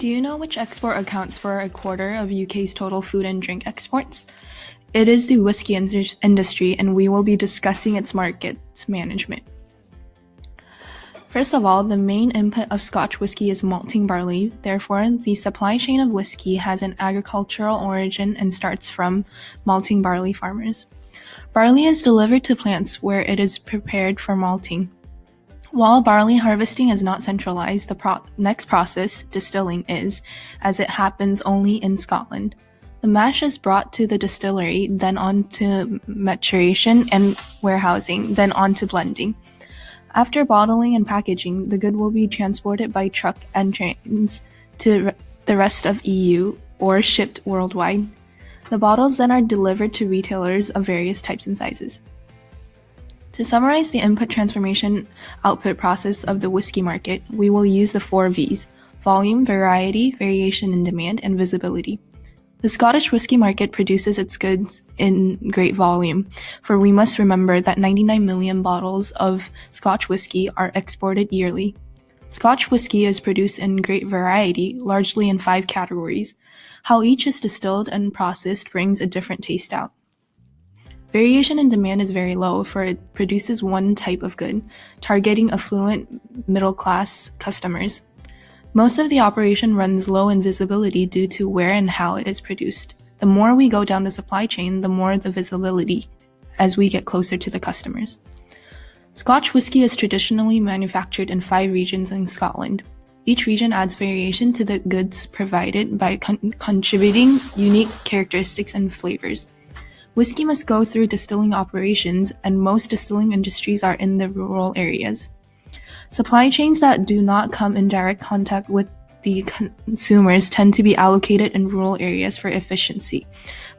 Do you know which export accounts for a quarter of UK's total food and drink exports? It is the whiskey industry, and we will be discussing its markets management. First of all, the main input of Scotch whisky is malting barley. Therefore, the supply chain of whiskey has an agricultural origin and starts from malting barley farmers. Barley is delivered to plants where it is prepared for malting. While barley harvesting is not centralized, the next process, distilling, is, as it happens only in Scotland. The mash is brought to the distillery, then on to maturation and warehousing, then on to blending. After bottling and packaging, the good will be transported by truck and trains to the rest of EU or shipped worldwide. The bottles then are delivered to retailers of various types and sizes. To summarize the input transformation output process of the whiskey market, we will use the 4 V's: volume, variety, variation in demand, and visibility. The Scottish whisky market produces its goods in great volume, for we must remember that 99 million bottles of Scotch whisky are exported yearly. Scotch whisky is produced in great variety, largely in 5 categories. How each is distilled and processed brings a different taste out. Variation in demand is very low, for it produces one type of good, targeting affluent middle-class customers. Most of the operation runs low in visibility due to where and how it is produced. The more we go down the supply chain, the more the visibility as we get closer to the customers. Scotch whisky is traditionally manufactured in 5 regions in Scotland. Each region adds variation to the goods provided by contributing unique characteristics and flavors. Whiskey must go through distilling operations, and most distilling industries are in the rural areas. Supply chains that do not come in direct contact with the consumers tend to be allocated in rural areas for efficiency.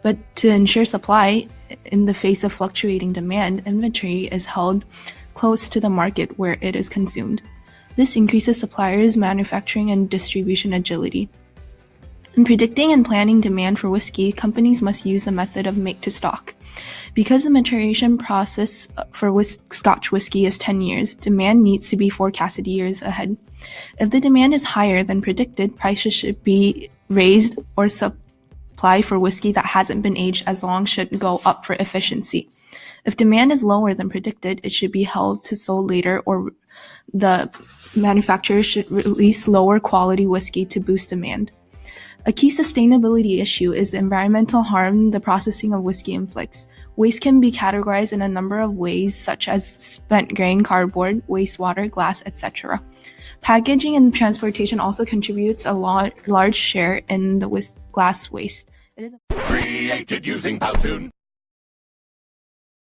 But to ensure supply, in the face of fluctuating demand, inventory is held close to the market where it is consumed. This increases suppliers' manufacturing and distribution agility. In predicting and planning demand for whiskey, companies must use the method of make-to-stock. Because the maturation process for Scotch whisky is 10 years, demand needs to be forecasted years ahead. If the demand is higher than predicted, prices should be raised, or supply for whiskey that hasn't been aged as long should go up for efficiency. If demand is lower than predicted, it should be held to sold later, or the manufacturer should release lower quality whiskey to boost demand. A key sustainability issue is the environmental harm the processing of whiskey inflicts. Waste can be categorized in a number of ways, such as spent grain, cardboard, wastewater, glass, etc. Packaging and transportation also contributes a large share in the glass waste. Created using Powtoon.